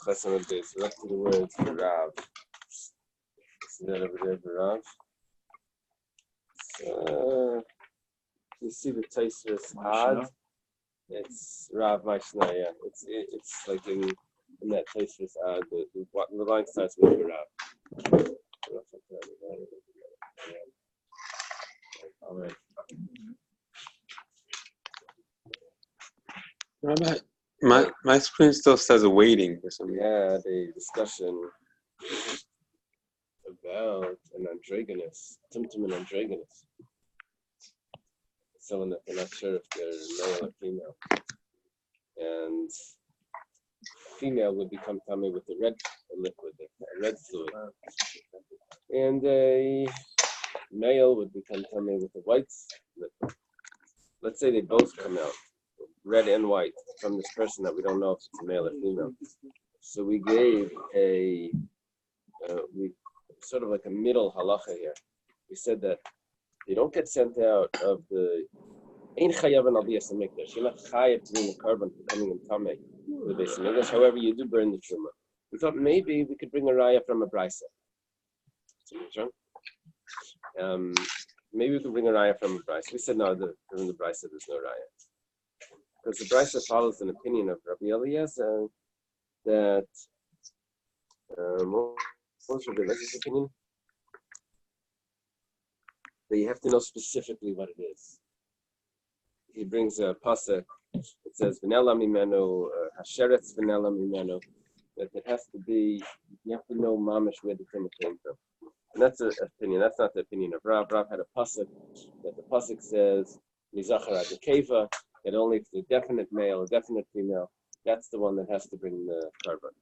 Chesed Bais. Look to the words for Rav. See that over there for Rav? You see the Taisvis Ad? It's Rav Maishna, yeah. It's like in that Taisvis Ad, the line starts with Rav. All right. Rabbi, my screen still says awaiting for some reason. Yeah, the discussion about an androgynous, Tumtum and androgynous. Someone that they're not sure if they're male or female. And a female would become tummy with the red liquid, a red fluid. And a male would become tummy with the white liquid. Let's say they both come out, red and white, from this person that we don't know if it's a male or female. So we gave we sort of like a middle halacha here. We said that you don't get sent out of the Ein chayav and aliyas hamikdash. You're not chayav to bring the carbon for coming in tamei to the Beis Hamikdash. However, you do burn the truma. We thought maybe we could bring a raya from a brisa. Maybe we could bring a raya from a brisa. We said no. From the brisa, there's no raya because the brisa follows an opinion of Rabbi Eliezer that what was Rabbi Eliezer's opinion? That you have to know specifically what it is. He brings a pasuk. It says "V'nela mimenu hasheretz v'nela mimenu." That it has to be. You have to know mamish where the thing came from, and that's an opinion. That's not the opinion of Rav. Rav had a pasuk that the pasuk says "Mizachar ad nekeva." That only if it's a definite male, a definite female, that's the one that has to bring the carbon.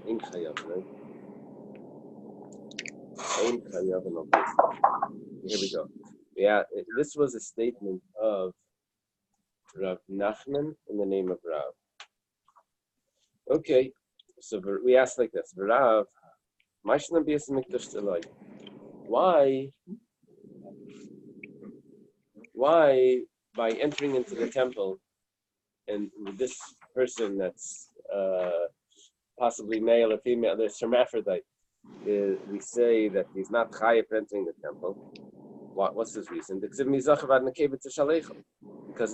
Ein chayav, right? Ein chayav and obvious. Here we go. Yeah, this was a statement of Rav Nachman in the name of Rav. Okay, so we asked like this: Rav, why by entering into the temple and with this person that's possibly male or female, there's hermaphrodite, we say that he's not chayav for entering the temple? What's his reason? Because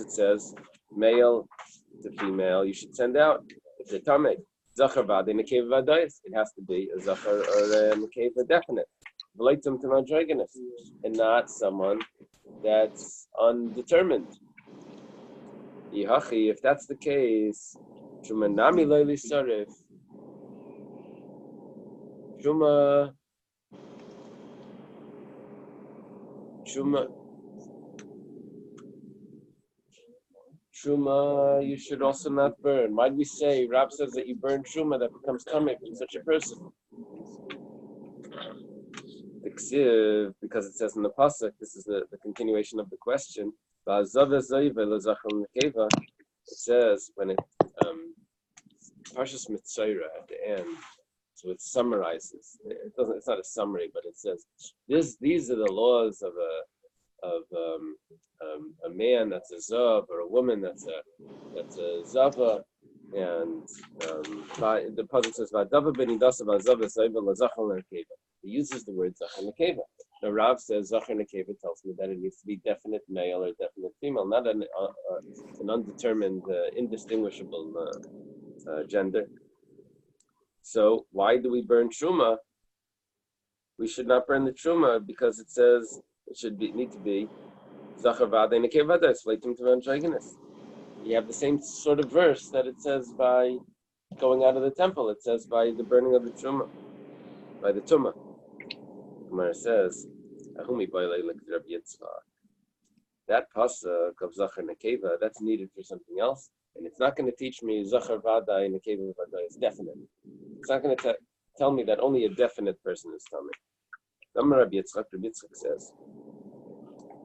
it says male to female, you should send out. If they're tamei, zachar v'adei nekeva v'adayis, it has to be a zachar or a nekeva definite, and not someone that's undetermined. If that's the case, Shumanami Leili Sarif, Truma, you should also not burn. Why do we say, Rab says that you burn Truma that becomes tamei from such a person? Because it says in the pasuk, this is the continuation of the question. It says when it Parshas Mitzayra at the end, so it summarizes. It doesn't. It's not a summary, but it says these are the laws of a man that's a zav or a woman that's a zava, and the pasuk says v'adava benidasa v'zava zayva lazachal nekeva. He uses the word zachar nekeva. Now Rav says zachar nekeva tells me that it needs to be definite male or definite female, not an undetermined, indistinguishable gender. So why do we burn truma? We should not burn the truma because it says it need to be zachar v'adei nekeva v'adayis v'leitim to androgynous. You have the same sort of verse that it says by going out of the temple. It says by the burning of the truma, by the tumah. Gemara says, "Ahumi b'alei l'k'Rabbi Yitzchak." That pasuk of zachar nekeva, that's needed for something else, and it's not going to teach me zachar v'adai nekeva v'adai. It's definite. It's not going to tell me that only a definite person is tamei. Rabbi Yitzchak says,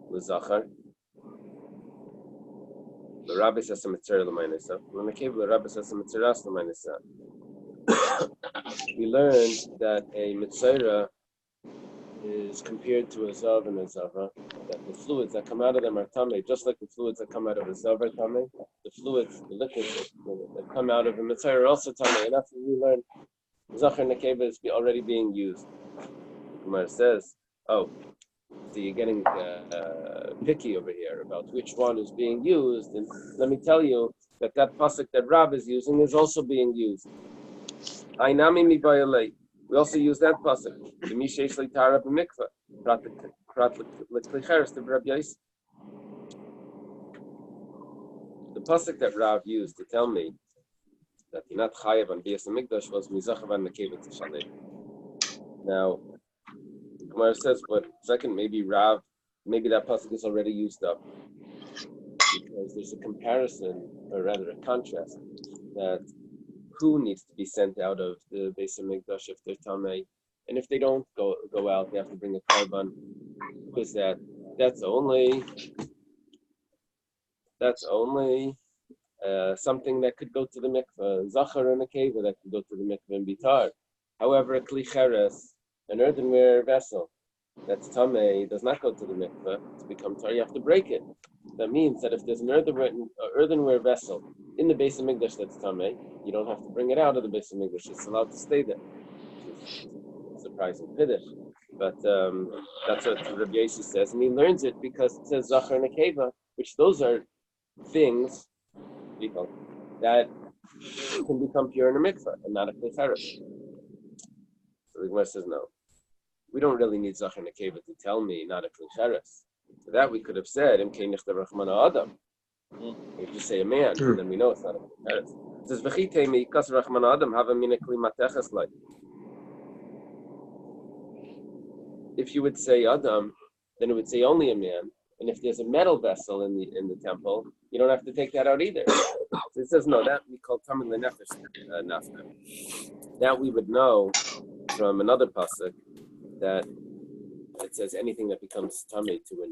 "L'zachar." The Rabbi says some mitzvah l'maynesa. When the cave, the Rabbi says some mitzvah l'maynesa. We learned that a mitzvah is compared to a zav and a zava, that the fluids that come out of them are tamei, just like the fluids that come out of a zav are tamei. The fluids, the liquids that come out of a mitzvah are also tamei, and that's what we learn. Zachar nekeva is already being used. Gemara says, "Oh, so you're getting picky over here about which one is being used." And let me tell you that pasuk that Rabbi is using is also being used. Ainami mi bayalei. We also use that pasuk. The mishesh leitara b'mikvah. Prat l'klicheres to Rabbi Yosef. The pasuk that Rav used to tell me that you're not chayav on Beis Hamikdash was mizachav an nekeva tishalei. Now, Gemara says, but second, maybe that pasuk is already used up because there's a comparison, or rather a contrast, that who needs to be sent out of the Beis Hamikdash if they're tamei, and if they don't go out, they have to bring a korban. Because that's only something that could go to the mikveh, zachar and a keva that could go to the mikveh and bitar. However, a klicheres, an earthenware vessel that's tamei, does not go to the mikveh to become tar. You have to break it. That means that if there's an earthenware vessel in the Beis Hamikdash that's tamei, you don't have to bring it out of the Bais Hamikdash. It's allowed to stay there. It's surprising fiddush. But that's what Rabbi Yossi says. And he learns it because it says Zachar and Nekeva, which those are things, people, that can become pure in a mikvah and not a klicheres. So the Gemara says, no. We don't really need Zachar and Nekeva to tell me not a klicheres. For that we could have said, Im kei nichtav rachmana adam. If you say a man, then we know it's not a klicheres. It says, "V'chitei mikas rachman adam hava mina kli mateches like." If you would say Adam, then it would say only a man. And if there's a metal vessel in the temple, you don't have to take that out either. So it says no. That we call tamid lenefesh nafka. That we would know from another pasuk that it says anything that becomes tamid to a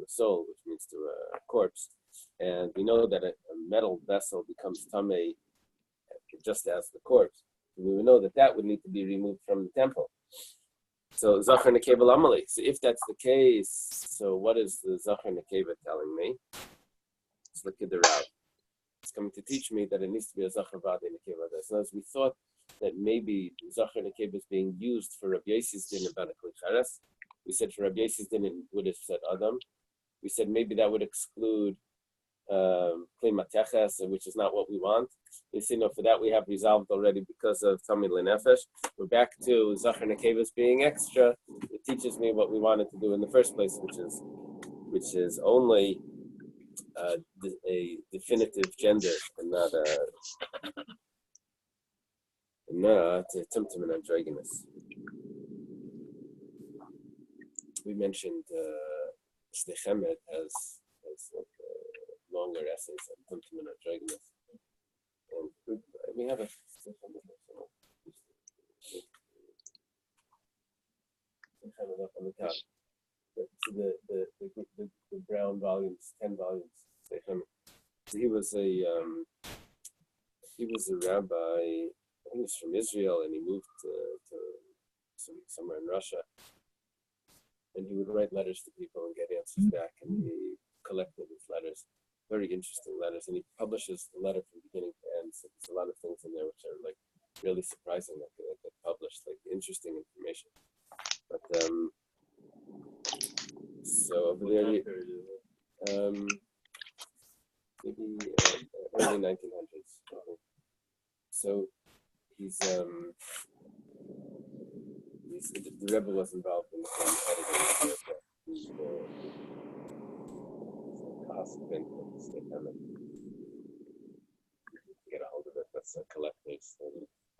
soul, which means to a corpse. And we know that a metal vessel becomes tamei just as the corpse. We would know that would need to be removed from the temple. So Zachar Nekeva Lamali. So if that's the case, so what is the Zachar Nekeva telling me? Let's look at the Rav. It's coming to teach me that it needs to be a Zachar Vade Nekeva. So as we thought that maybe Zachar Nekeva is being used for Rabbi Yossi's din about a klicheres. We said for Rabbi Yossi's din it would have said Adam. We said maybe that would exclude Klei Mateches, which is not what we want. We say no, for that we have resolved already because of Tamid Lenefesh. We're back to Zachar Nekeva's being extra. It teaches me what we wanted to do in the first place, which is only a definitive gender and not a Tumtum and androgynous. We mentioned Snechemet has longer essays on Tumtum and androgynous. And we have a up on the top. The brown volumes, 10 volumes. He was a rabbi. I think he's from Israel, and he moved to somewhere in Russia. And he would write letters to people and get answers back, and he collected his letters. Very interesting letters, and he publishes the letter from beginning to end. So there's a lot of things in there which are like really surprising that get published, like interesting information. But so over there, maybe early 1900s. So the Rebbe was involved in the editing. Husband get a hold of it. That's a collector's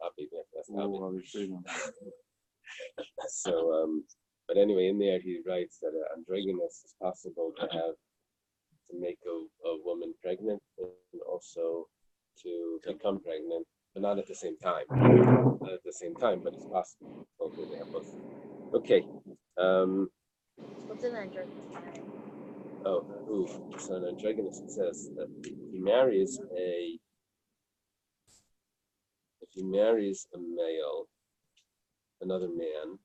hobby. That's hobby. So, but anyway, in there he writes that androgynous is possible to make a woman pregnant and also to become pregnant, but not at the same time. Not at the same time, but it's possible. Okay, they have both. Okay. What's an androgynous? So an androgynous, it says that if he marries a male, another man,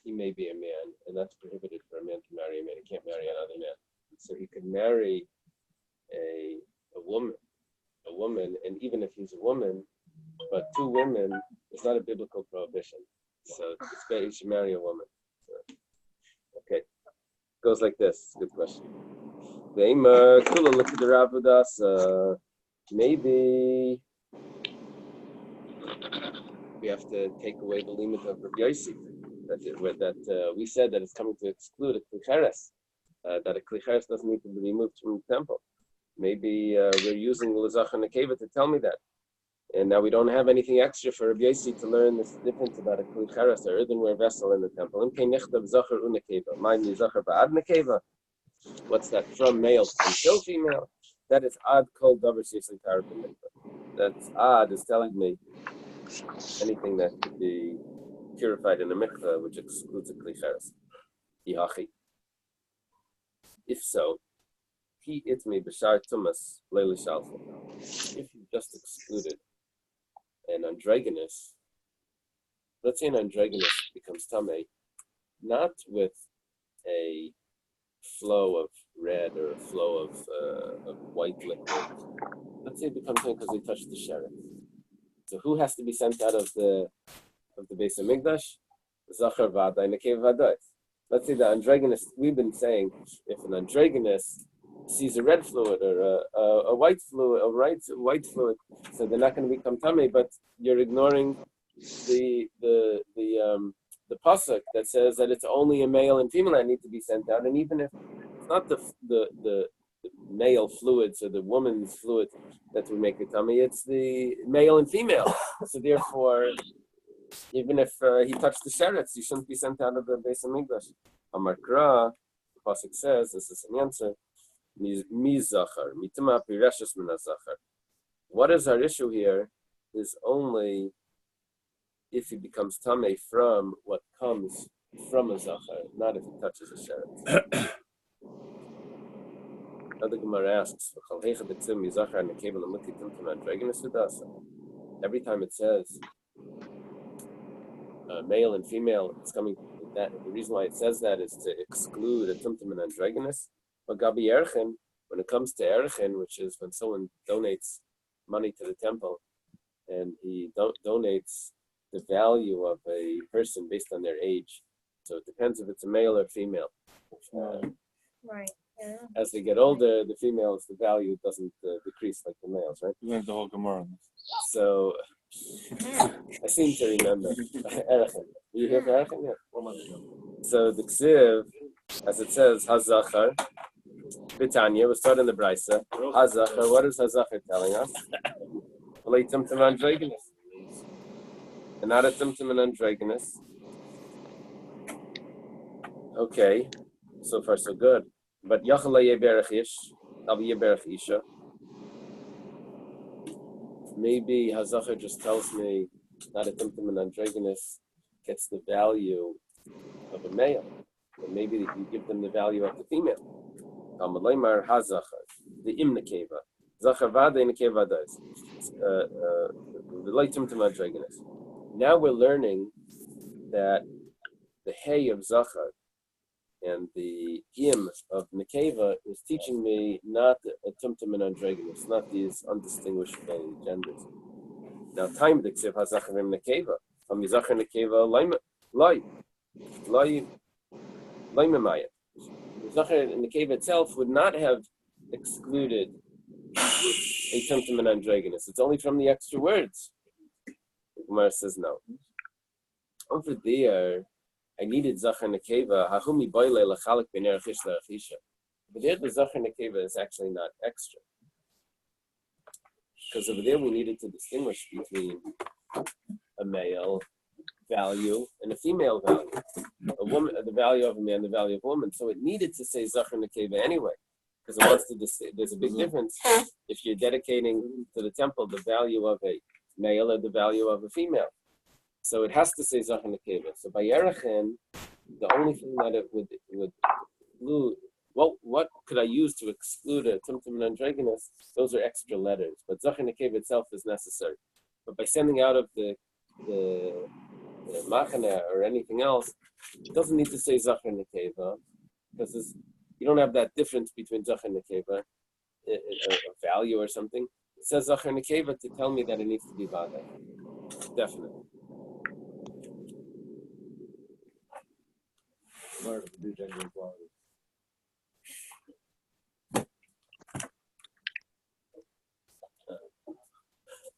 he may be a man, and that's prohibited for a man to marry a man. He can't marry another man. So he could marry a woman, and even if he's a woman, but two women is not a biblical prohibition. So it's better he should marry a woman. So, okay, goes like this. Good question. Maybe we have to take away the limit of Rabbi Yossi. That we said that it's coming to exclude a klicheres, that a klicheres doesn't need to be removed from the temple. Maybe we're using L'Zachar Nekeva to tell me that. And now we don't have anything extra for Rabbi Yossi to learn this difference about a klicheres, or earthenware vessel in the temple. What's that? From male until female? That is ad kol davar she'esin tara b'mikvah. That's ad is telling me anything that could be purified in a mikvah, which excludes a klicheres. Yihachi. If so, he itmi b'shar tumas leili shalfa. If you just excluded an androgynous, let's say an androgynous becomes tamei, not with a flow of red or a flow of white liquid. Let's say it becomes tamei because they touched the sheret. So who has to be sent out of the Bais Hamikdash? Zachar v'adai nekev v'adai. Let's say the androgynous. We've been saying if an androgynous sees a red fluid or a white fluid, white fluid, so they're not going to become tamei. But you're ignoring the pasuk that says that it's only a male and female that need to be sent out, and even if it's not the male fluids or the woman's fluid that would make it tamei, it's the male and female. So therefore, even if he touched the sherets, he shouldn't be sent out of the Bais Hamikdash. Amarkra, the pasuk says, this is an answer. What is our issue here is only if he becomes tamei from what comes from a zachar, not if he touches a sheret. Another Gemara asks, every time it says male and female, it's coming. That the reason why it says that is to exclude a tumtum and androgynous. But Gabi Erchin, when it comes to Erchin, which is when someone donates money to the temple, and he donates the value of a person based on their age. So it depends if it's a male or female. Right. Yeah. As they get older, the females, the value doesn't decrease like the males, right? You learned the whole Gemara. So I seem to remember. Erchin. You hear for Erchin? Yeah. So the Ksiv, as it says, Hazachar, Britannia, was taught in the Braisa. Hazachar, what is Hazachar telling us? Relate Tumtum and Androgynous. And not a Tumtum and Androgynous. Okay, so far so good. But Yachala Yeberach Ish, Abi Yeberach Isha. Maybe Hazachar just tells me not a Tumtum and Androgynous gets the value of a male. And maybe you give them the value of the female. Talmud Hazachar, the Imnekeva. Zachar Vada Nekeva does. Now we're learning that the Hey of Zachar and the Im of Nekeva is teaching me not a Tumtum and Androgynous, not these undistinguishable genders. Now, time the Ksiv HaZachar Im Nekeva. From Zachar Nekeva, Loi Memaya. The Zachar and Nekeva itself would not have excluded a Tumtum and Androgynous. It's only from the extra words. The Gemara says no. Over there, I needed Zachar Nekeva. Hahumi boile lachalik ben erachish le'erachisha. But there, the Zachar Nekeva is actually not extra, because over there we needed to distinguish between a male value and a female value. A woman, the value of a man, the value of a woman. So it needed to say Zachar Nekeva anyway, because it wants to. There's a big difference if you're dedicating to the temple the value of a male or the value of a female. So it has to say Zachar Nekeva. So by Yerachin, the only thing that it would exclude, what could I use to exclude a Tumtum and Androgynous? Those are extra letters. But Zachar Nekeva itself is necessary. But by sending out of the Machane or anything else, it doesn't need to say Zachar Nekeva, because you don't have that difference between Zachar Nekeva, a value or something. It says Zachar Nekeva to tell me that it needs to be Vada. Definitely.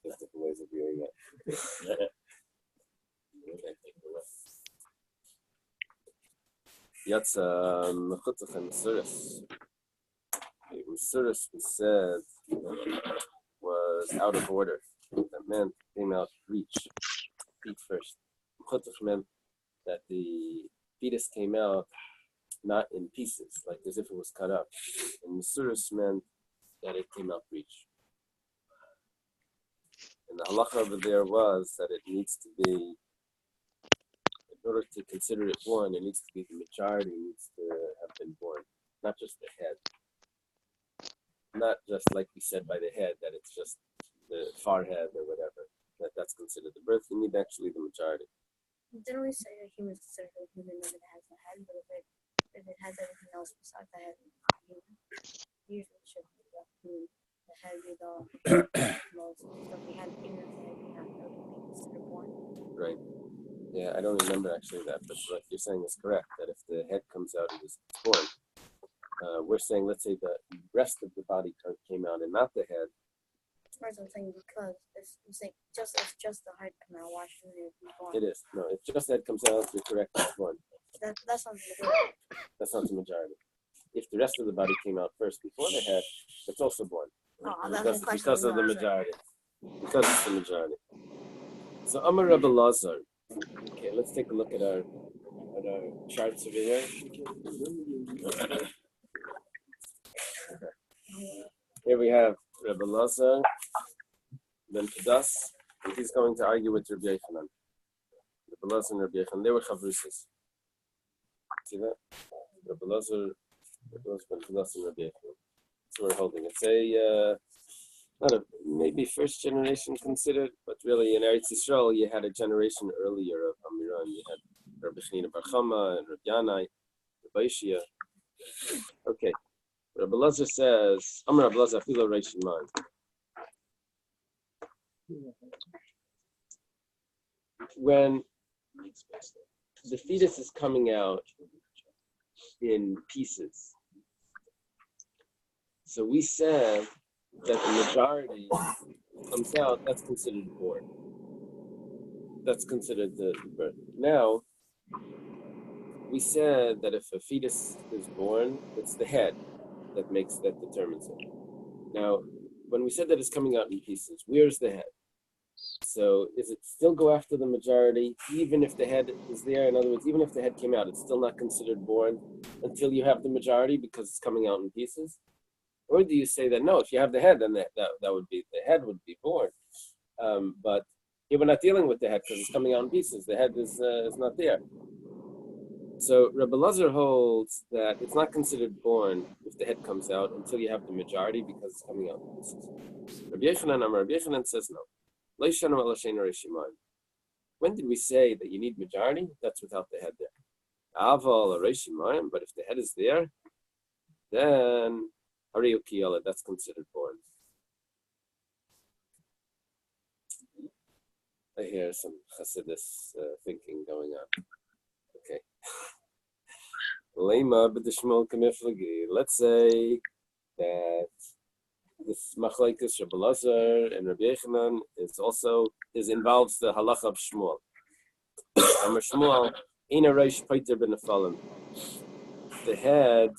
That's different ways of viewing it. Yatsa Mechutzach and Mesuris. Mesuris, we said, was out of order. That meant came out feet first. Mechutzach meant that the fetus came out not in pieces, like as if it was cut up. And Mesuris meant that it came out breech. And the halacha over there was that it needs to be, in order to consider it born, it needs to be the majority needs to have been born, not just the head. Not just like we said by the head, that it's just the forehead or whatever, that's considered the birth. You need actually the majority. Didn't we say a human is considered a human if it has the head, but if it has everything else besides the head, it's not human. Usually it should be the head be the most stuff we had, even if the head we have, that would be considered born. Right. Yeah, I don't remember actually that, but what you're saying is correct, that if the head comes out, it is born. We're saying, let's say the rest of the body came out and not the head. First, I'm saying because it's just the head come out, why shouldn't it be born? It is. No, if just the head comes out, you're correct, it's born. That's not the majority. That's not the majority. If the rest of the body came out first before the head, it's also born. Because of the majority. Because it's the majority. So Amar Rabbi Lazar. Okay, let's take a look at our charts over here. Here we have Rabbi Lazar, then Kedas, and he's going to argue with Rabbi Yochanan. Rabbi Lazar and Rabbi Yochanan, they were chavrusas. See that? Rabbi Lazar, ben Kedas, and Rabbi Yochanan. So we're holding. It's not a maybe first generation considered, but really in Eretz Yisrael you had a generation earlier of Amiran. You had Rabbi Chanina Bar Chama and Rabbi Yanai, Rabbi Ishia. Okay. Rabbi Lazar says, Amar Rabbi Lazar Afilo Reish Iman. When the fetus is coming out in pieces, so we said that the majority comes out, that's considered born. That's considered the birth. Now, we said that if a fetus is born, it's the head that determines it. Now, when we said that it's coming out in pieces, where's the head? So is it still go after the majority, even if the head is there? In other words, even if the head came out, it's still not considered born until you have the majority because it's coming out in pieces? Or do you say that no, if you have the head, then that would be, the head would be born. But here we're not dealing with the head because it's coming out in pieces. The head is not there. So Rabbi Lazar holds that it's not considered born if the head comes out until you have the majority because it's coming out in pieces. Rabbi Yochanan says no. When did we say that you need majority? That's without the head there. But if the head is there, then that's considered born. I hear some Hasidus thinking going on. Okay. Let's say that this machlekes Rabbi Lazar and Rabbi Yochanan involves the halacha of Shmuel. Amar Shmuel, Ein Reish Paiter b'Nefalim. The head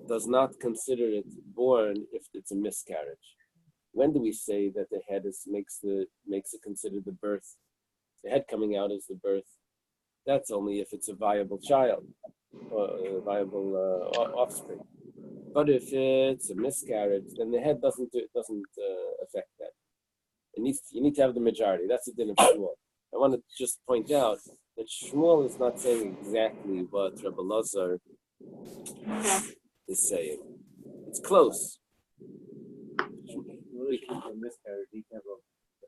does not consider it born if it's a miscarriage. When do we say that the head makes it considered the birth? The head coming out is the birth. That's only if it's a viable child or a viable offspring. But if it's a miscarriage, then the head doesn't affect that. You need to have the majority. That's the din of Shmuel. I want to just point out that Shmuel is not saying exactly what Rabbi Lazar is saying. It's close.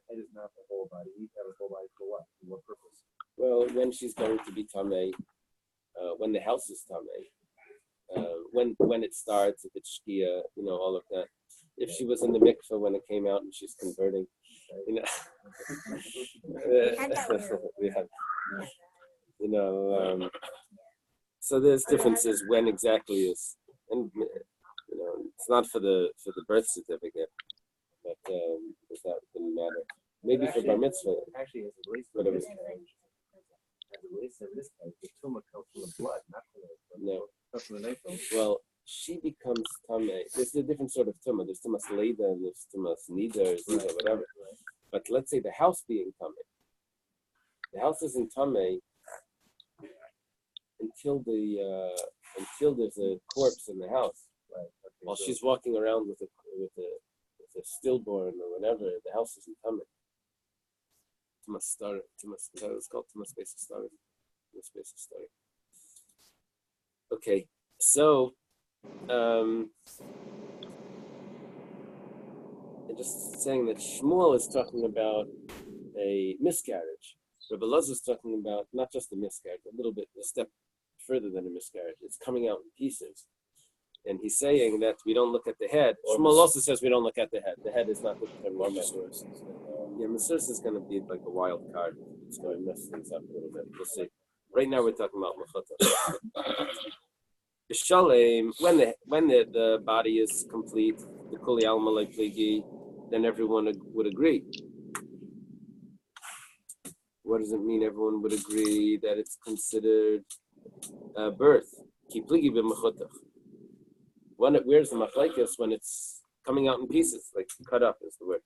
head is not the whole body. You have a whole body for what? For what purpose? Well, when she's going to be tamei, when the house is tamei, when it starts, if it's shkia, all of that. If she was in the mikveh when it came out and she's converting, we have, so there's differences when exactly is, and it's not for the birth certificate, but that didn't matter. Maybe for bar mitzvah. Actually, as it relates to this case, the tumor comes from the blood, not from the comes from the knife. Well, she becomes tamei. There's a different sort of tumor. There's tumas leida, and there's tumas nidda, whatever. Right. But let's say the house being tamei. The house isn't tamei until there's a corpse in the house. Right. Okay, while she's walking around with a stillborn or whatever, the house isn't tamei. It's called tumas basic story. Okay, so I'm just saying that Shmuel is talking about a miscarriage. Rabbi Elazar is talking about not just a miscarriage, a step further than a miscarriage. It's coming out in pieces. And he's saying that we don't look at the head. Shmuel also says we don't look at the head. The head is not the determining source. Masurus is going to be like a wild card. It's going to mess things up a little bit. We'll see. Right now we're talking about Mechata. Shalem, when the body is complete, the Kuli Alma Pligi, then everyone would agree. What does it mean everyone would agree that it's considered birth? Ki Pligi b'mechotach. Where's the machlekes when it's coming out in pieces, like cut up is the word.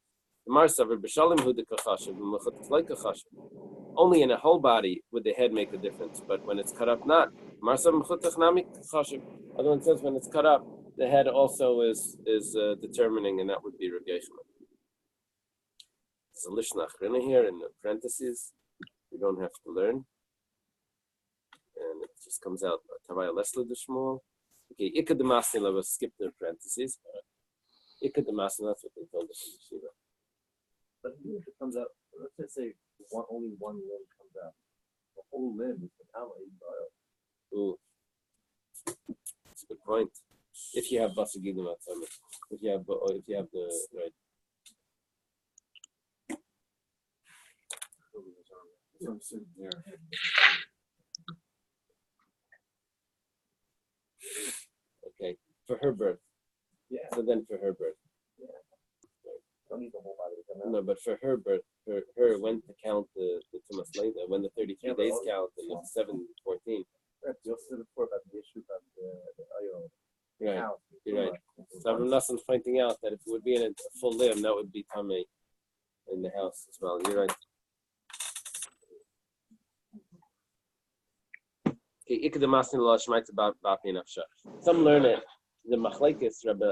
Only in a whole body would the head make a difference, but when it's cut up, not. Other one says when it's cut up, the head also is determining, and that would be Rabbi Yomi. There's a lishna achrina here in the parentheses. You don't have to learn, and it just comes out. Tavaya lesla d'shmuel. Okay, ikad demasnila was skip the parentheses. Ikad demasnila, that's what they told us in the Shiva. But even if it comes out, let's just say only one limb comes out. The whole limb is the Tama. Ooh, that's a good point. If you have basagidim atzamah, if you have the right. Okay, for her birth. Yeah. So then for her birth. Yeah. Don't need the whole body to come out. No, but for her birth, for her, when to count the tumas leida, when the 33 days count and the 7:14. Right. You'll see before about the issue about the right. house. You're right. So Rabbi Nassan's pointing out that if it would be in a full limb, that would be tamei in the house as well. You're right. Some learn it. The machlekes Rabbi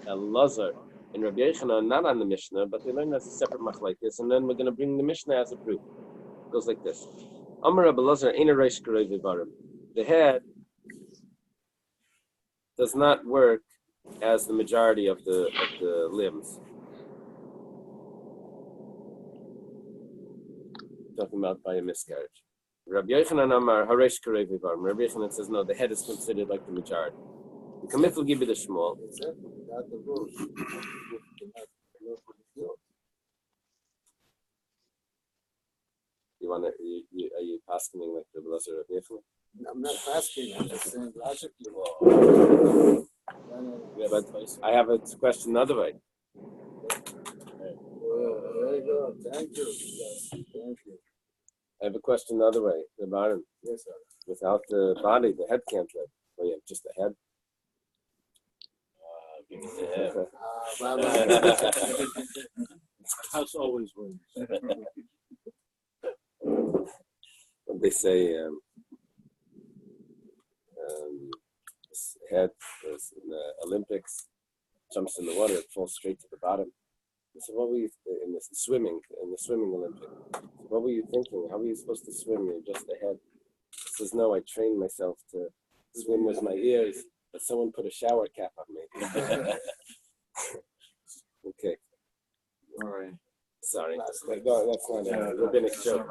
Elazar and Rabbi Yochanan are not on the Mishnah, but they learn as a separate machlekes, and then we're going to bring the Mishnah as a proof. It goes like this: Amar Rabbi Elazar ein reish karei v'varim. The head does not work as the majority of the limbs. Talking about by a miscarriage. Rabbi Yochanan Amar hareish karei v'varim. Rabbi Yochanan says no, the head is considered like the majority. The committal give it a small. Are you asking like the Blazer of Yechon? I'm not asking, I'm just saying logically. Yeah, but I have a question another way. There you go. Thank you. Thank you. I have a question another way. The bottom. Yes, sir. Without the body, the head can't live. Well, you have just the head. House always wins. When they say this head is in the Olympics, jumps in the water, it falls straight to the bottom. So what were you in the swimming Olympic? What were you thinking? How were you supposed to swim? You're just the head. He says, no, I trained myself to swim with my ears, but someone put a shower cap on me. Okay. All right. Sorry, that's not a rabbinic joke.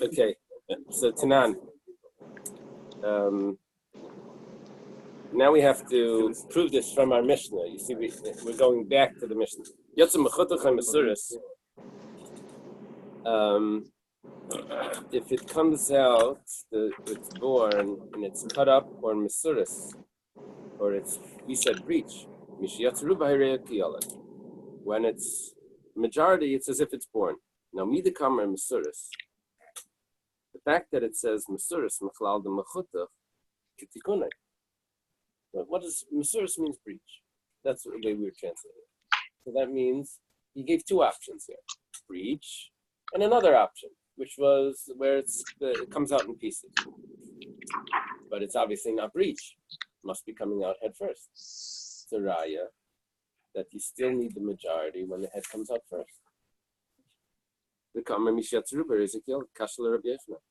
Okay, so Tanan. Now we have to prove this from our Mishnah. You see, we're going back to the Mishnah. Yotzim mechutach ha'mesuris. If it comes out, it's born and it's cut up or mesuris, or we said breach. When it's majority, it's as if it's born. Now, midikam or mesuris. The fact that it says mesuris, mechlal de mechutach, kitikunai. But what does mesuris means breach? That's the way we're translating it. So that means he gave two options here: breach and another option, which was where it comes out in pieces. But it's obviously not breach. It must be coming out head first. It's a raya that you still need the majority when the head comes out first. The Kamar Mishat Ruber is a kill, Kashla Rabbi Yochanan.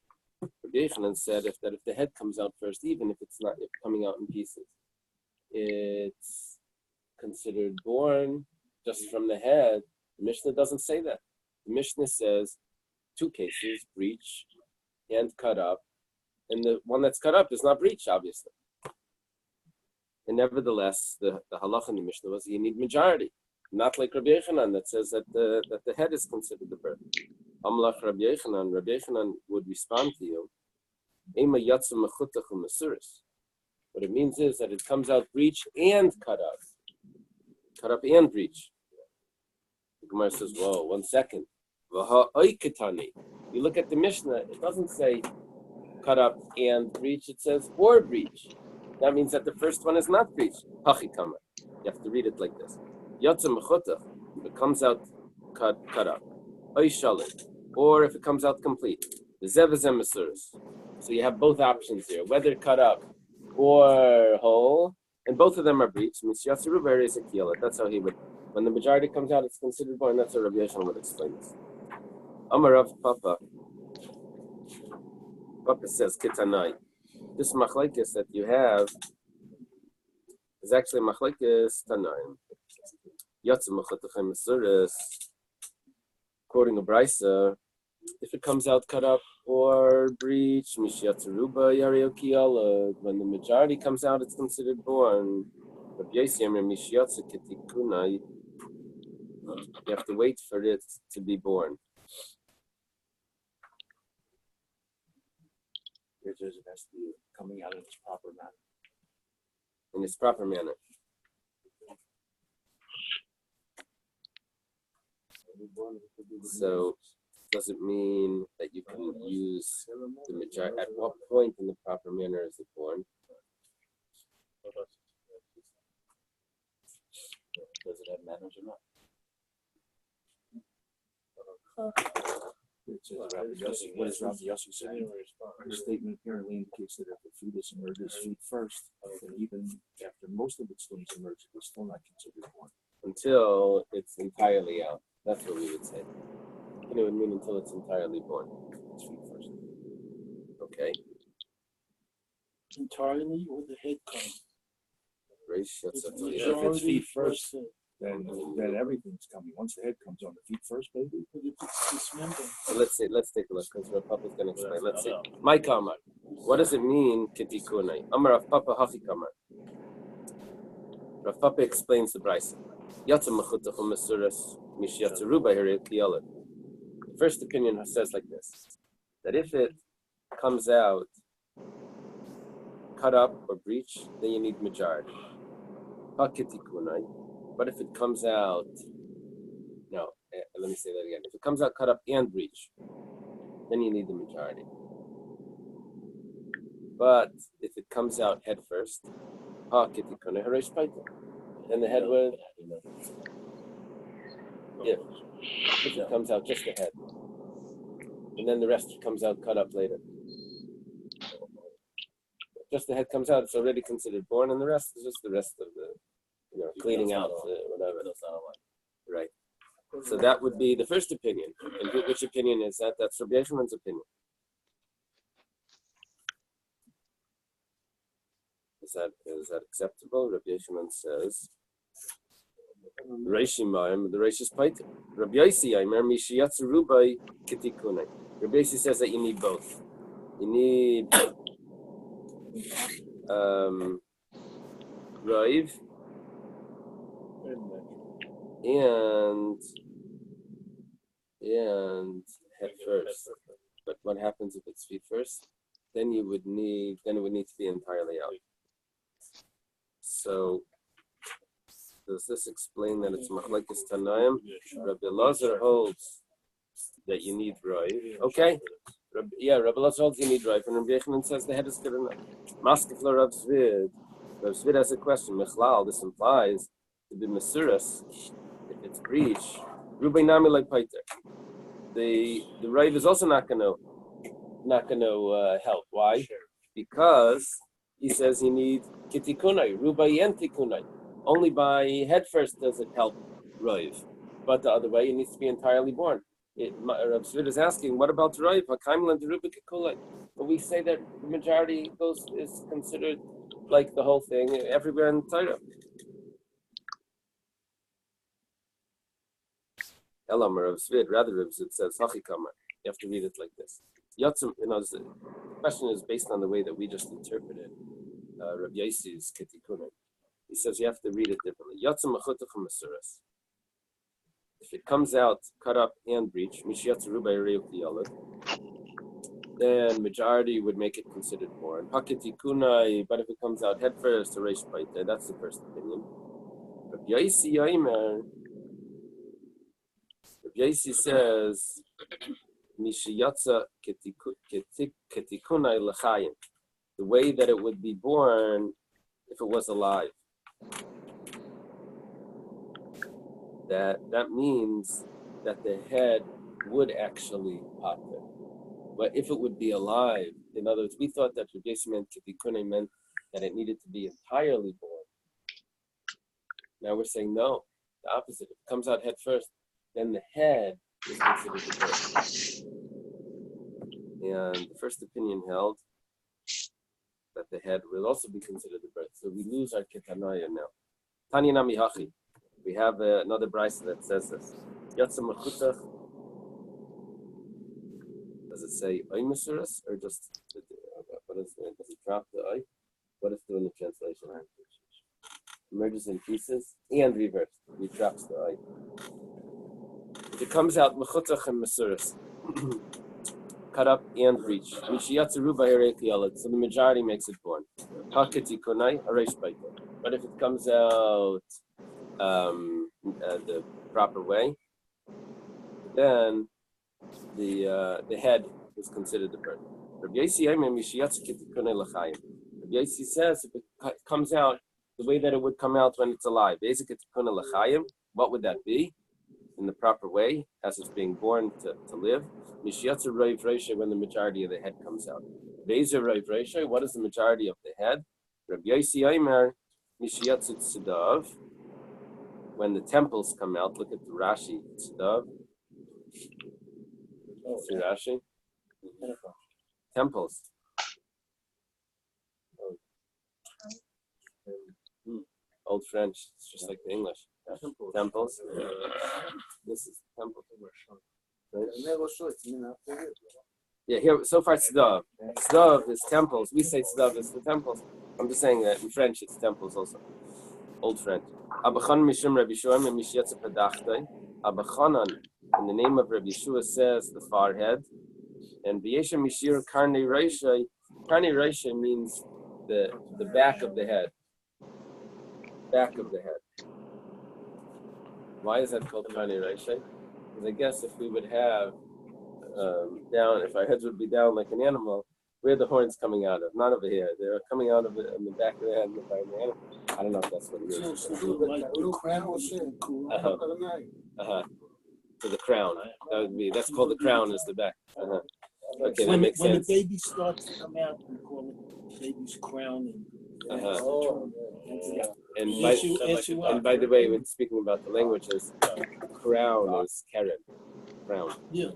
Rabbi Yochanan said if the head comes out first, even if it's not coming out in pieces, it's considered born just from the head. The Mishnah doesn't say that. The Mishnah says two cases, breach and cut up. And the one that's cut up is not breach, obviously. And nevertheless, the halacha in the Mishnah was you need majority. Not like Rabbi Yochanan that says that the head is considered the birth. Amlach Rabbi Yochanan would respond to you, Ema yatzim mechutach u'mesuris. What it means is that it comes out breach and cut up. Cut up and breach. The Gemara says, whoa, 1 second. You look at the Mishnah, it doesn't say cut up and breach, it says or breach. That means that the first one is not breach. Hachikama. You have to read it like this. Yatzim mechutach, if it comes out cut up. Oishalit, or if it comes out complete. The zevazem mesuris. So you have both options here, whether cut up or whole, and both of them are breached. That's how he would. When the majority comes out, it's considered born. That's how Rabbi Yochanan would explain this. Amar Rav Papa. Papa says kitanai. This machlekes that you have is actually machlekes tanaim. Yatzim mechatachem mesuris. Quoting a Bais, if it comes out cut up or breach, mishyatzeruba yariokiala. When the majority comes out, it's considered born. You have to wait for it to be born. It has to be coming out in its proper manner. In its proper manner. So, does it mean that you can use the majority? At what point in the proper manner is it born? Does it have manners or not? What does Rabbi Yossi say? The statement apparently indicates that if the fetus emerges feet first, and even after most of its limbs emerge, it's still not considered born. Until it's entirely out. That's what we would say. It would mean until it's entirely born. It's feet first. Okay. Entirely, or the head comes. If it's feet first, then everything's coming. Once the head comes on, the feet first, baby. So let's take a look because Rav Papa is going to explain. Let's see. My kamar. What does it mean? Kitikunai. Amar Rav Papa hachi kamar. Rav Papa explains the Bais. Yatzim mechutach u'mesuras mishyatzeruba hiriyot. The first opinion says like this: that if it comes out cut up or breach, then you need majority. But if it comes out, let me say that again. If it comes out cut up and breach, then you need the majority. But if it comes out head first, then the head would, if it comes out just the head, and then the rest comes out cut up later. Just the head comes out, it's already considered born, and the rest is just the rest of the, cleaning out, whatever. Right. So that would be the first opinion. And which opinion is that? That's Rabbi Yochanan's opinion. Is that acceptable? Rabbi Yochanan says, Reishi Mayim, the Reish is Paita. Rabbi Yosi, I remember Mishiyatsu Rubai Kitikunai. Rabbi Yosi says that you need both. You need Raiv and head first. But what happens if it's feet first? Then it would need to be entirely out. So does this explain that it's machlekes Tanaim? Rabbi Elazar holds that you need Raiv. Okay. Rabbi Elazar holds you need Raiv, and Rabbi Yochanan says the head is good enough. Maskefla Rav Zvid. Rav Zvid has a question. Mechlal, this implies to be Masuras, if it's breach, Rubai Nami like Paiter. The Raiv is also not gonna help. Why? Because he says you need Kitikunai, Rubai and Tikunai. Only by head first does it help Raiv. But the other way, it needs to be entirely born. Rav Zvid is asking, what about Raiv? But we say that the majority is considered like the whole thing everywhere in Torah. Elam Rav Zvid, rather Rav Zvid says Hachikamar. You have to read it like this. Yatzim, the question is based on the way that we just interpreted Rav Yoshi's Kitikunai. He says you have to read it differently. Yatzim Mechutachim Masuras. If it comes out cut up and breech, then majority would make it considered born. Hakitikunai, but if it comes out head first, a reish paita, that's the first opinion. Rabbi Yosi says, Mishiyatza ketikunai l'chayim, the way that it would be born if it was alive. That means that the head would actually pop it. But if it would be alive, in other words, we thought that Rabbi Yosi meant ketikunai meant that it needed to be entirely born. Now we're saying no, the opposite. If it comes out head first, then the head is considered the birth. And the first opinion held that the head will also be considered the birth. So we lose our ketanaya now. Tanya nami hachi. We have another Bais that says this. Yatsa mechutach. Does it say oimasuras or just what is it? Does it drop the oi? What is doing the translation? Merges in pieces and reversed. It drops the oi. It comes out mechutach and masuras, cut up and breach. Mishiyatzeru b'herei, so the majority makes it born. Haketi konai areish baita. But if it comes out the proper way, then the head is considered the birth. Rabbi Yosi says if it comes out the way that it would come out when it's alive, what would that be? In the proper way, as it's being born to live. Mishiyatzu Reiv Reisha, when the majority of the head comes out. Veza Reiv Reisha, what is the majority of the head? Rabbi Yosi Aimer, Mishiyatzu Tzadav, when the temples come out. Look at the Rashi, Tzadav. See Rashi? Temples. Old French, it's just like the English. Temples. This is temple. Right? Yeah, here so far Tzadav. Tzadav is temples. We say Tzadav is the temples. I'm just saying that in French it's temples also. Old French. Abachan mishum Rabbi Shua mishiyatz padachtay. Abachanan, in the name of Rabbi Yeshua, says the forehead. And V'yesha mishir karnei reisha. Karnei reisha means the back of the head. Back of the head. Why is that called karnei reisha? Because I guess if we would have down, if our heads would be down like an animal, where are the horns coming out of? Not over here. They're coming out of it in the back of the head. I don't know if that's what it is. So the crown. That's called the crown is the back. Okay, that makes sense. When the baby starts to come out, we call it baby's crown. And by the way, when speaking about the languages, crown is keren. Crown. Yeah.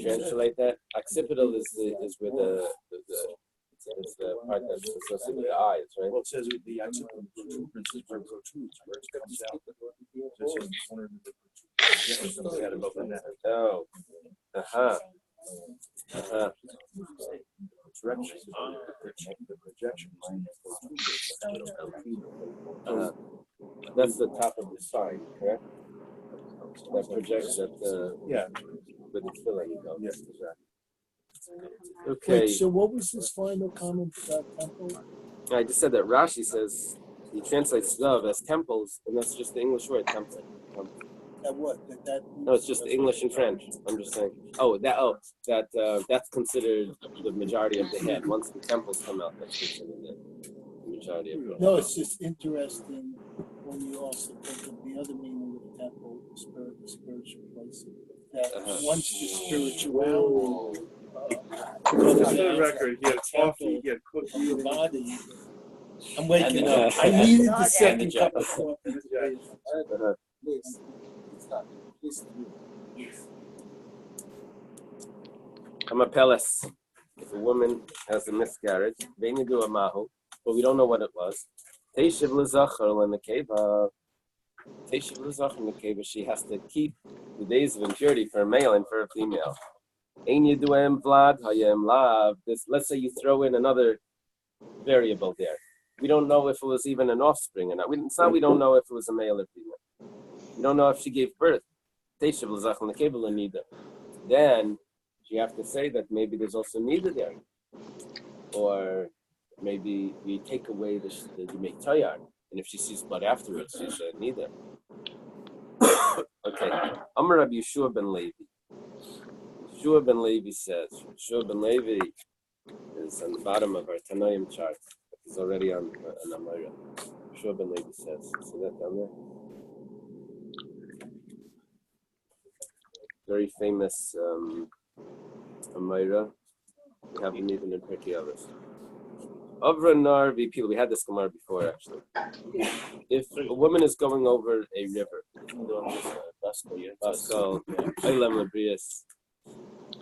translate that. Occipital is where the part that's associated with the eyes, right? Well, it says the occipital protuberance is where it protrudes, where it comes out. So it says one of the projections comes out above the neck. Oh. Direction. The projection. That's the top of the spine, correct? That projects that with the filling. Yes, exactly. Okay. Wait, so what was this final comment about temple? I just said that Rashi says he translates Zav as temples, and that's just the English word, temple. That what? That No, it's just English and French. I'm just saying. That's considered the majority of the head. Once the temples come out, that's considered the majority of the head. No, it's just interesting when you also think of the other meaning of temple, spiritual place. That once the spirituality. For the record, he had coffee, he had cookies. Your body. I'm waking up. I needed the second cup of coffee. I'm a pelis. If a woman has a miscarriage, they need to do a mahu, but we don't know what it was. Teishiv l'zachar in the cave. She has to keep the days of impurity for a male and for a female. Let's say you throw in another variable there. We don't know if it was even an offspring or not. We don't know if it was a male or female. We don't know if she gave birth. Then you have to say that maybe there's also Nidda there. Or maybe we take away the make tayar. And if she sees blood afterwards, she's a Nidda. Okay. Amar Rabbi Yeshua ben Levi. Yeshua ben Levi says, Yeshua ben Levi is on the bottom of our Tanoim chart. He's already on Amira. Yeshua ben Levi says, see that down there? Very famous Amira. We have him even in Pirkei Avos. Avra nar v'pila. We had this Gemara before, actually. If a woman is going over a river, Bascal, Eily Labrius.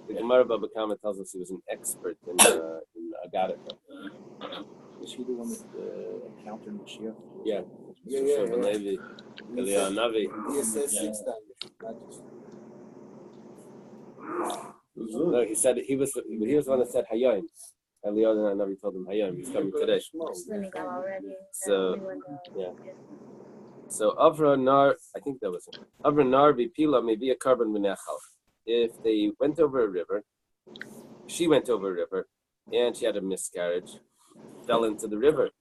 The Gemara Baba Kama tells us he was an expert in Agadika. Is he the one that encountered Mashiach? Yeah. Levi, Eliyahu Navi. He says 6 times. No, he said he was the one that said Hayayim. Eliyahu Navi told him Hayayim. He's coming today. So yeah. So Avra Nar, I think that was it. Avra Nar v'pila maybe a carbon Menachem. If they went over a river, she went over a river, and she had a miscarriage, fell into the river.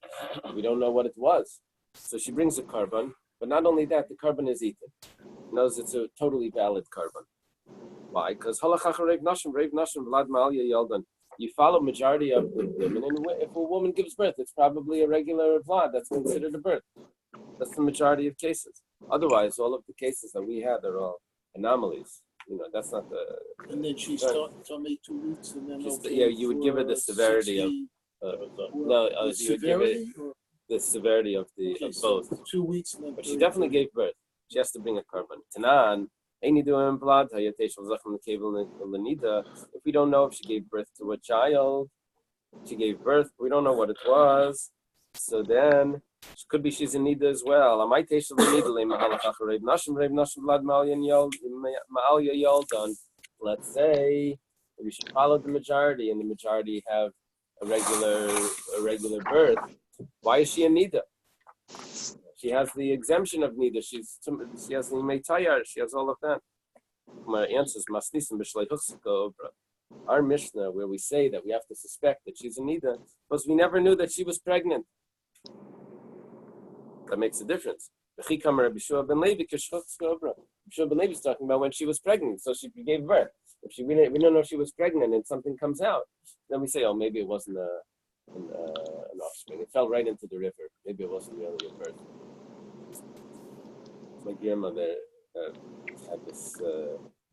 We don't know what it was. So she brings a carbon, but not only that, the carbon is eaten. Knows it's a totally valid carbon. Why? Because you follow majority of the women, and if a woman gives birth, it's probably a regular vlad. That's considered a birth. That's the majority of cases. Otherwise, all of the cases that we had are all anomalies. That's not the. And then she's told me 2 weeks, and then you would give her the severity of. You would give it the severity of both. 2 weeks, and then but she definitely gave birth. She has to bring a carbon. Tanan. If we don't know if she gave birth to a child, we don't know what it was. So then, could be she's in Nidda as well. Let's say we should follow the majority, and the majority have a regular birth. Why is she in Nidda? She has the exemption of Nidda. She has the Meitayar. She has all of that. My answer is our Mishnah, where we say that we have to suspect that she's a Nidda, because we never knew that she was pregnant. That makes a difference. Rabbi ben Levi is talking about when she was pregnant, so she gave birth. If we don't know if she was pregnant and something comes out, then we say, maybe it wasn't an offspring. It fell right into the river. Maybe it wasn't really a birth. My grandmother had this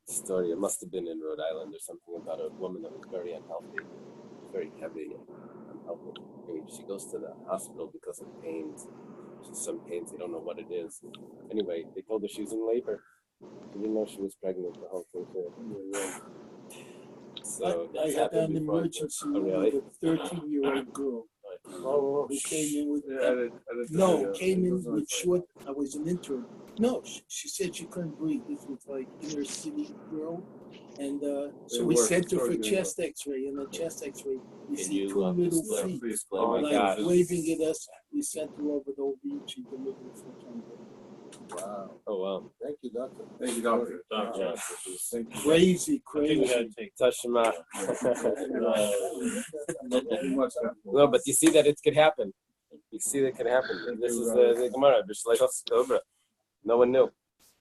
story. It must have been in Rhode Island or something about a woman that was very unhealthy, very heavy and unhealthy. And she goes to the hospital because of pains. Some pains, they don't know what it is. Anyway, they told her she was in labor. She didn't know she was pregnant the whole thing. So I it's had happened an before. emergency Oh, really? with a 13-year-old girl Oh, who came in with no, came in with short. I was an intern. No, she said she couldn't breathe. This was like inner city girl, and so we sent her for chest X-ray. And the chest X-ray, we Can see you, 2 little display- feet Oh my like God. waving at us. We sent her over the OB. She delivered a full-time baby. wow. Oh wow. Thank you, doctor. Thank you, doctor. Yeah. Thank you. Crazy. Tashma. Thank you much, doctor. No, but you see that it could happen. You see that it could happen. This is the Gemara. B'shleichos Cobra. No one knew.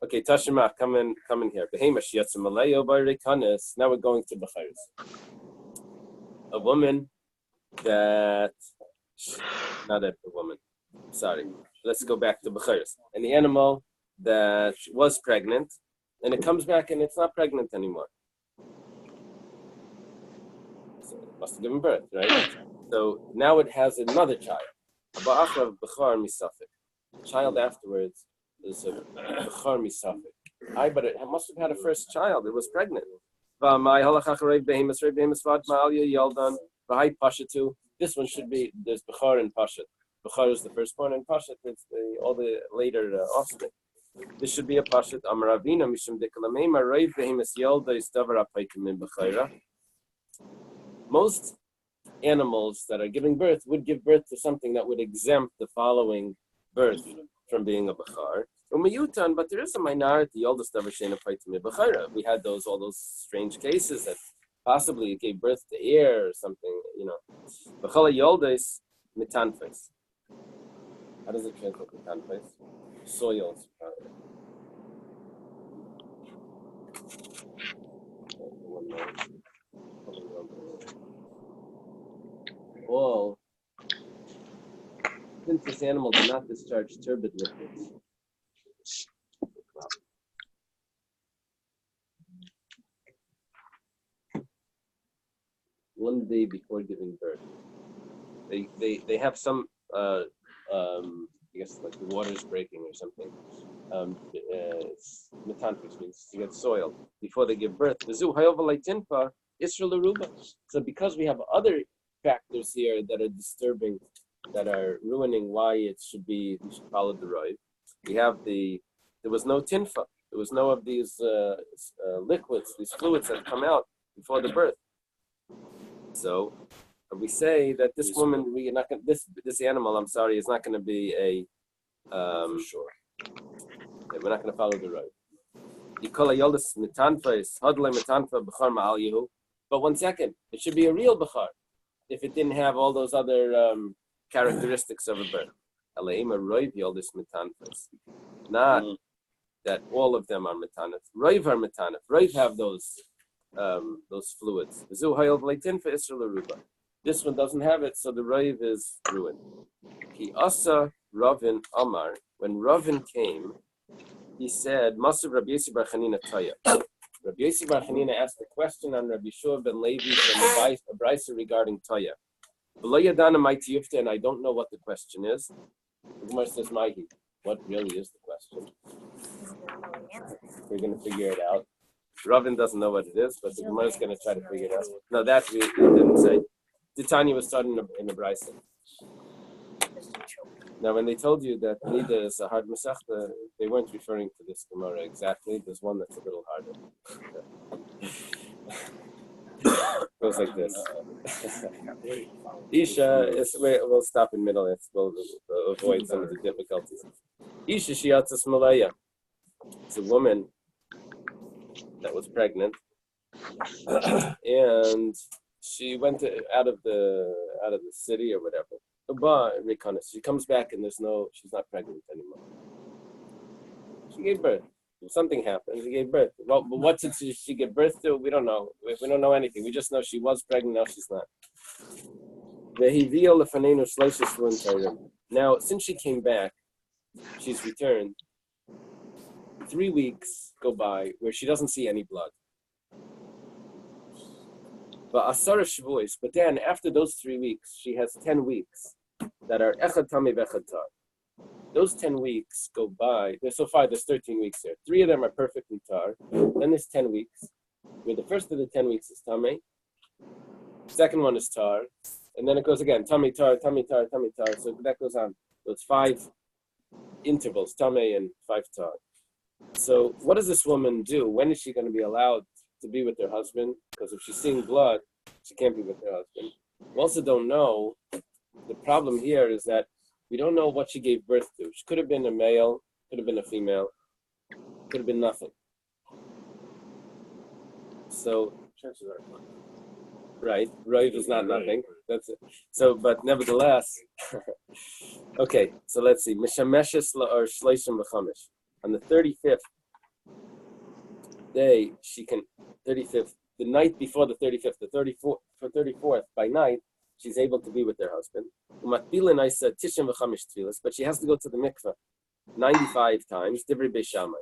Okay, Tashma, come in here. Behemish Yatzimalayo Barikanis. Now we're going to B'chayres. A woman that, not a woman. Sorry. Let's go back to B'chayres. An animal that was pregnant, and it comes back and it's not pregnant anymore. So it must have given birth, right? So now it has another child. A child afterwards is a B'char Misafik. But it must have had a first child. It was pregnant. This one should be, there's B'char and Pashat. B'char is the firstborn, and Pashat is all the later offspring. This should be a Pashat. Amaravina Mishum Dekalamema Reiv Behemis Yelda is Davar Apaitim in B'chayra. Most animals that are giving birth would give birth to something that would exempt the following birth from being a B'char. But there is a minority, oldest ever Shena Paitim in B'chayra. We had all those strange cases that possibly it gave birth to air or something, B'chala Yolda is Mitanfes. How does it translate Mitanfes? Soils. All, since this animal did not discharge turbid liquids, one day before giving birth, they have some I guess like the water's breaking or something. It's metanfus, means to get soiled before they give birth. So because we have other factors here that are disturbing, that are ruining why we should follow the road. We have there was no tinfa, there was no of these liquids, these fluids that come out before the birth. So we say that this woman, we're not going, this animal, I'm sorry, is not going to be a sure. We're not going to follow the road. But 1 second, it should be a real b'char if it didn't have all those other characteristics of a birth. Not that all of them are metanif. Roiv are metanif. Roiv have those fluids. This one doesn't have it, so the roiv is ruined. Ki asa Ravin Amar. When Ravin came, he said, Masav Rabbi Yossi Bar Chanina Taya. Rabbi Yossi Bar Chanina asked a question on Rabbi Shua ben Levi from a Bais regarding Taya. And I don't know what the question is. The Gemara says, Mahi, what really is the question? We're going to figure it out. Ravin doesn't know what it is, but the Gemara is going to try to figure it out. No, that we didn't say. Titania was starting in the Bais. Now, when they told you that Nidda is a hard Masechta, they weren't referring to this Gemara exactly. There's one that's a little harder. Goes like this. Isha, we'll stop in middle. We'll avoid some of the difficulties. Isha Shiatzas Malaya. It's a woman that was pregnant, and she went out of the city or whatever. She comes back and she's not pregnant anymore. She gave birth. Something happened. She gave birth. Well, but what did she give birth to? We don't know. We don't know anything. We just know she was pregnant. Now she's not. Now, since she came back, she's returned. 3 weeks go by where she doesn't see any blood. But then after those 3 weeks, she has 10 weeks that are echad tami v'echad tar. Those 10 weeks go by. So far, there's 13 weeks here. 3 of them are perfectly tar. Then there's 10 weeks, where the first of the 10 weeks is tame, Second one is tar, and then it goes again, tummy tar, tummy tar, tummy tar. So that goes on. So it's 5 intervals, tummy and 5 tar. So what does this woman do? When is she going to be allowed to be with her husband? Because if she's seeing blood, she can't be with her husband. We also don't know. The problem here is that we don't know what she gave birth to. She could have been a male, could have been a female, could have been nothing. So, right, is not nothing. That's it. So, but nevertheless, okay. So let's see. Mishameshes or shleishim v'chamish. On the 35th day, she can. 35th, the night before the 35th, the 34th by night, she's able to be with her husband. But she has to go to the mikveh 95 times, divrei Beis Shammai,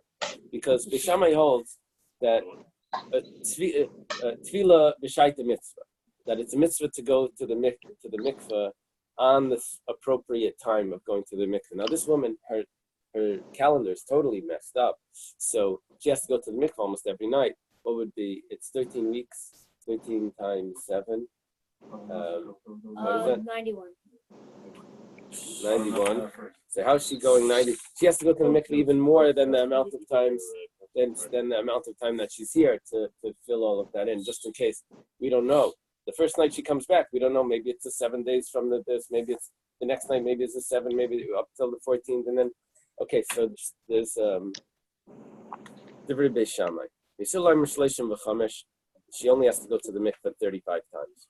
because Beis Shammai holds that tefillah b'shaita mitzvah, that it's a mitzvah to go to the mikveh on the appropriate time of going to the mikveh. Now, this woman, her calendar is totally messed up, so she has to go to the mikveh almost every night. What would be? It's 13 weeks, 13 times 7. What is that? 91. 91. So how's she going 90? She has to go to the mikveh even more than the amount of times than the amount of time that she's here to fill all of that in, just in case. We don't know. The first night she comes back, we don't know. Maybe it's 7 days from this. Maybe it's the next night. Maybe it's 7. Maybe up till the 14th, and then okay. So there's divrei Beis Shammai. She only has to go to the mikveh 35 times.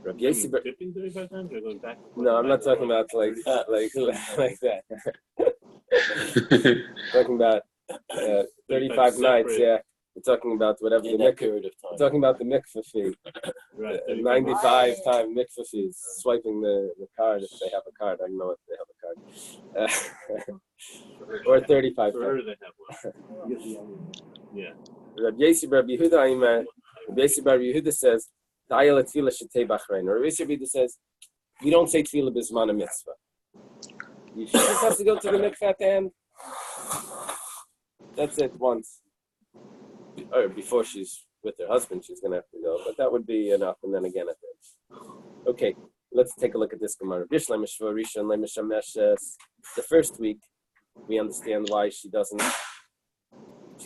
Rabbi Yossi, 35 times or going back? no, I'm not talking about like that. Talking about 35 nights. Yeah, we're talking about whatever the mikveh. period of time. We're talking about the mikveh fee. Right. 95 time mikveh fees. Swiping the card if they have a card. I don't know if they have a card. Or 35 times. They have one. Yeah. Rabbi Yossi Bar Yehuda says, or Rabbi Yehuda says, we don't say tefillah b'zman mitzvah. She just has to go to the mikveh at the end. That's it once. Or before she's with her husband, she's going to have to go. But that would be enough. And then again at the end. Okay, let's take a look at this Gemara. The first week, we understand why she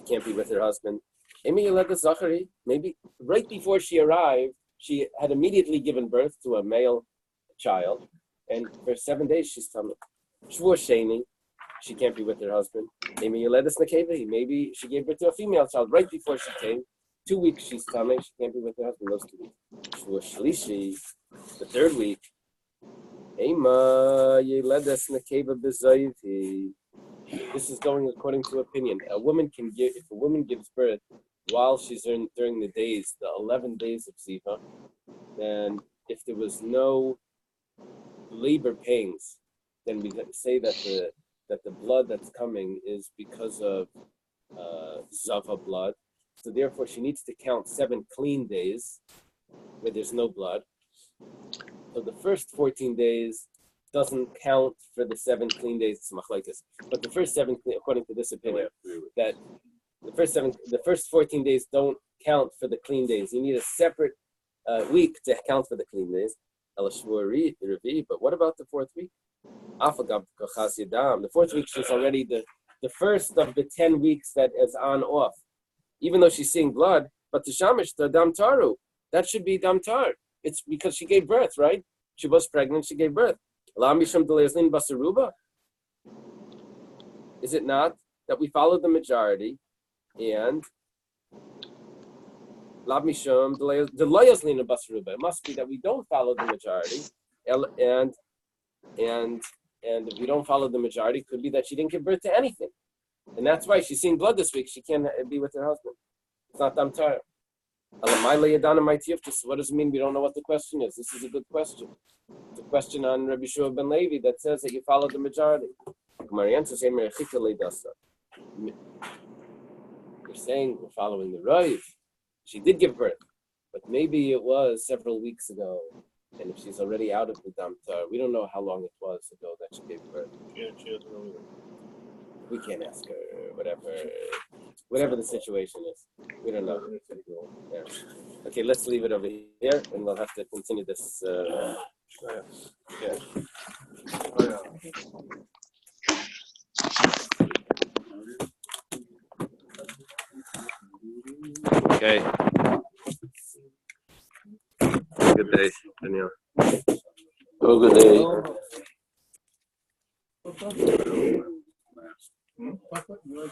can't be with her husband. Maybe right before she arrived, she had immediately given birth to a male child, and for 7 days she's tummy. Shvur Sheni, she can't be with her husband. Maybe she gave birth to a female child right before she came. 2 weeks she's tummy, she can't be with her husband those 2 weeks. Shvur Shlishi, the third week. This is going according to opinion. If a woman gives birth while she's during the 11 days of Ziva, then if there was no labor pains, then we say that the blood that's coming is because of Zava blood. So therefore, she needs to count 7 clean days where there's no blood. So the first 14 days doesn't count for the 7 clean days. It's machlokes. But the first 7, according to this opinion, that the first 14 days don't count for the clean days. You need a separate week to count for the clean days. But what about the 4th week? The 4th week is already the first of the 10 weeks that is on off. Even though she's seeing blood, but the shamish, the dam taru, that should be dam tar. It's because she gave birth, right? She was pregnant, she gave birth. Is it not that we follow the majority and it must be that we don't follow the majority, and if we don't follow the majority, it could be that she didn't give birth to anything, and that's why she's seeing blood this week. She can't be with her husband. It's not dam tar. What does it mean we don't know what the question is? This is a good question. It's a question on Rabbi Shua ben Levi that says that you follow the majority. You're saying we're following the Rav. She did give birth, but maybe it was several weeks ago. And if she's already out of the dam tar, we don't know how long it was ago that she gave birth. We can't ask her, whatever the situation is. We don't know. Yeah. Okay, let's leave it over here, and we'll have to continue this. Okay. Good day, Daniel. Oh, good day. Papa, you like